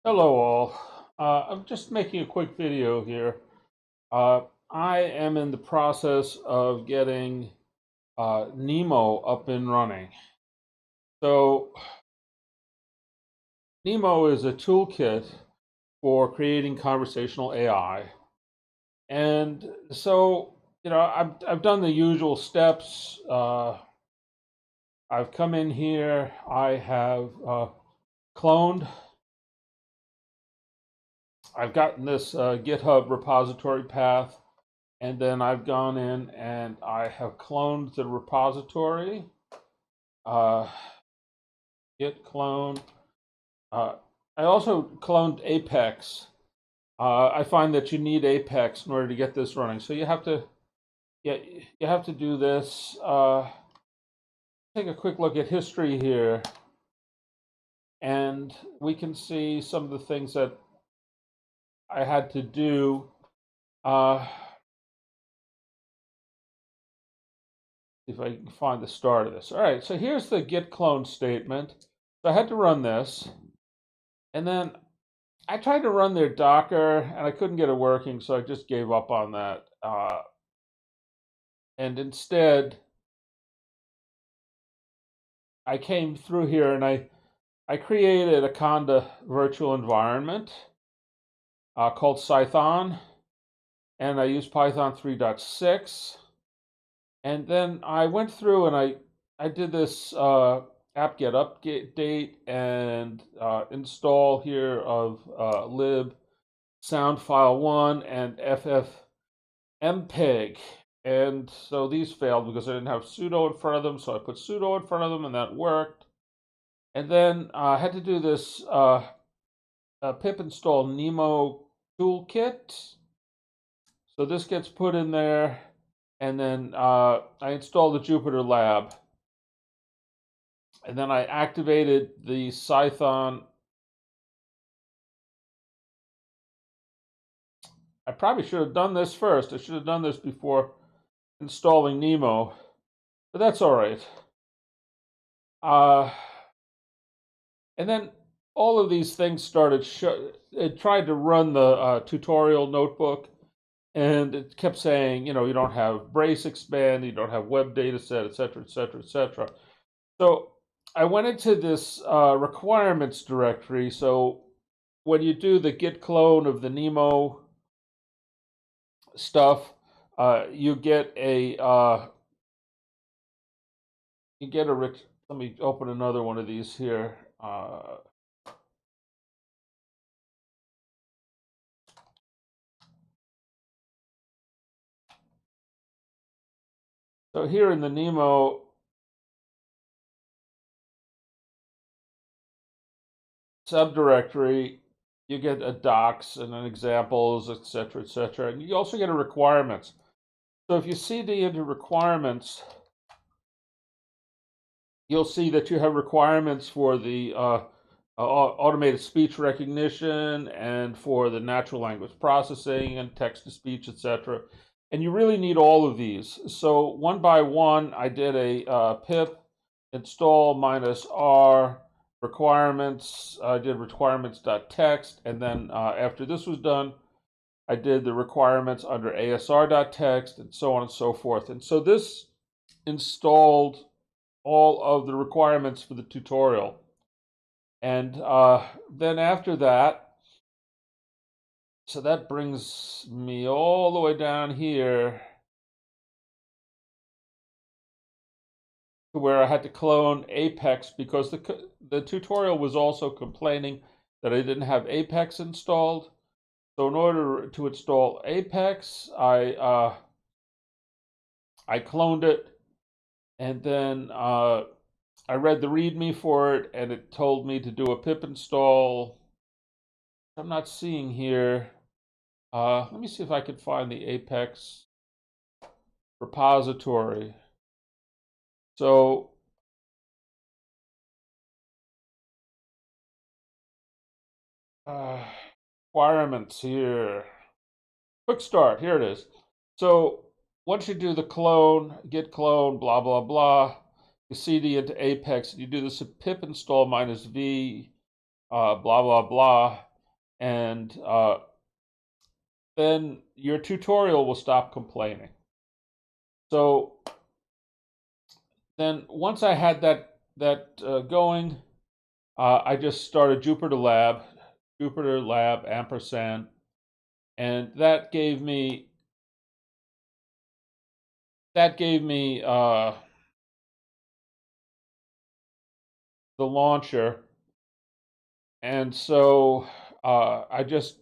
Hello all. I'm just making a quick video here. I am in the process of getting NeMo up and running. So NeMo is a toolkit for creating conversational AI. And so, I've done the usual steps. I've come in here, I have cloned. I've gotten this GitHub repository path. And then I've gone in and I have cloned the repository. Git clone. Uh, I also cloned Apex. I find that you need Apex in order to get this running. So you have to, yeah, you have to do this. Take a quick look at history here, and we can see some of the things that I had to do. If I can find the start of this. All right, so here's the git clone statement. So I had to run this, and then I tried to run their Docker, and I couldn't get it working, so I just gave up on that. And instead, I came through here and I created a Conda virtual environment called Python, and I used Python 3.6. And then I went through and I did this apt-get update and install here of lib sound file 1 and ffmpeg. And so these failed because I didn't have sudo in front of them, so I put sudo in front of them and that worked. And then I had to do this pip install NeMo toolkit. So this gets put in there. And then I installed the Jupyter Lab. And then I activated the Python. I probably should have done this first. I should have done this before installing NeMo, but that's all right. And then all of these things started. It tried to run the tutorial notebook, and it kept saying, you don't have brace expand, you don't have web data set, etc., etc., etc. So I went into this requirements directory. So when you do the git clone of the NeMo stuff, you get a let me open another one of these here. So here in the NeMo subdirectory, you get a docs and then examples, etc., etc. And you also get a requirements. So if you cd into requirements, you'll see that you have requirements for the automated speech recognition and for the natural language processing and text-to-speech, etc. And you really need all of these. So one by one, I did a pip install -r requirements. I did requirements.txt, and then after this was done, I did the requirements under asr.txt, and so on and so forth. And so this installed all of the requirements for the tutorial. And then after that, so that brings me all the way down here to where I had to clone Apex because the tutorial was also complaining that I didn't have Apex installed. So in order to install Apex, I cloned it, and then I read the README for it, and it told me to do a pip install. I'm not seeing here. Let me see if I can find the Apex repository. So requirements here. Quick start. Here it is. So once you do the clone, git clone, blah blah blah, you cd into Apex, and you do this pip install -v, blah blah blah. and then your tutorial will stop complaining. So then once I had that going, I just started Jupyter Lab ampersand, and that gave me the launcher, and so I just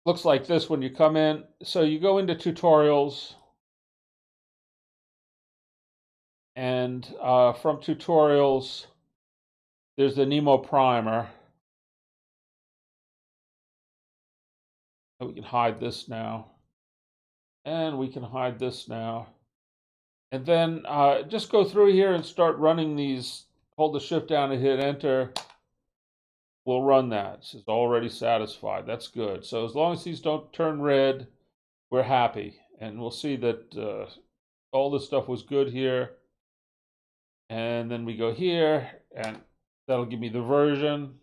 looks like this when you come in. So you go into tutorials, and from tutorials, there's the NeMo primer. We can hide this now, and we can hide this now. And then just go through here and start running these. Hold the shift down and hit enter. We'll run that. This is already satisfied. That's good. So as long as these don't turn red, we're happy. And we'll see that all this stuff was good here. And then we go here, and that'll give me the version.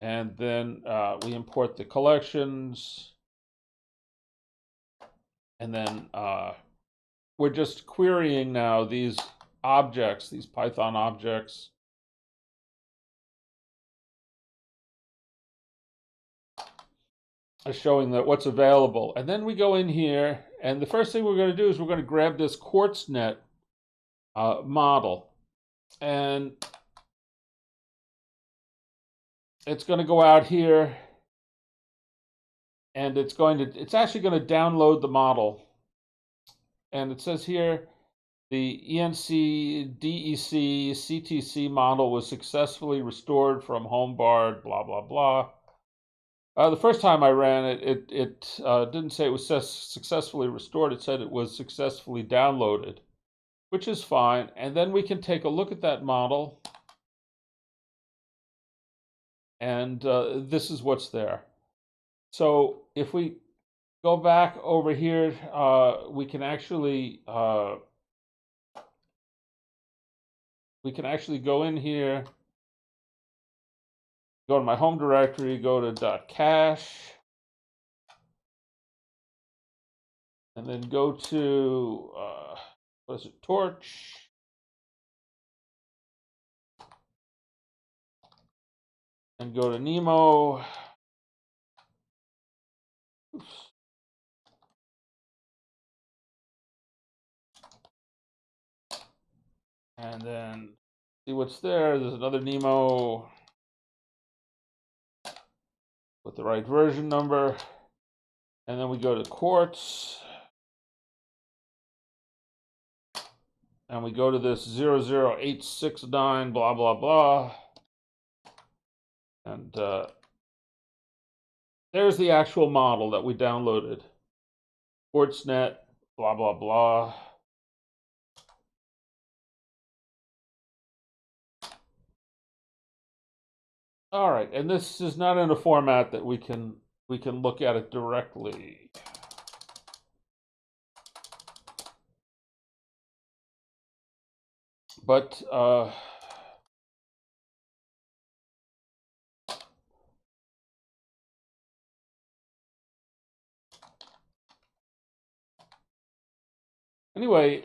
And then we import the collections. And then we're just querying now these objects, these Python objects. Showing that what's available. And then we go in here, and the first thing we're going to do is we're going to grab this QuartzNet model. And it's going to go out here, and it's actually going to download the model. And it says here, the ENC DEC CTC model was successfully restored from HomeBard, blah, blah, blah. The first time I ran it, it didn't say it was successfully restored. It said it was successfully downloaded, which is fine. And then we can take a look at that model. And this is what's there. So if we go back over here, we can actually go in here, go to my home directory, go to .cache, and then go to what is it, Torch, and go to NeMo. Oops. And then see what's there. There's another NeMo with the right version number. And then we go to Quartz. And we go to this 00869, blah, blah, blah. And there's the actual model that we downloaded. QuartzNet, blah, blah, blah. All right, and this is not in a format that we can look at it directly. But anyway,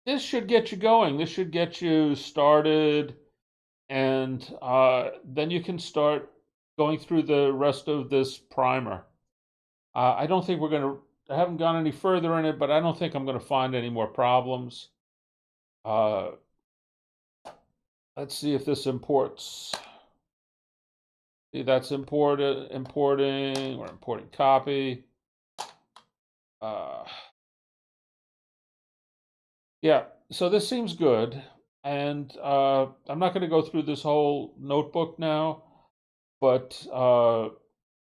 this should get you going. This should get you started, and then you can start going through the rest of this primer. I don't think I haven't gone any further in it, but I don't think I'm going to find any more problems. Let's see if this imports. See, that's importing, or importing copy. Yeah, so this seems good. And I'm not going to go through this whole notebook now, but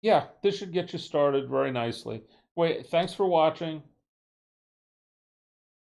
yeah, this should get you started very nicely. Wait, thanks for watching.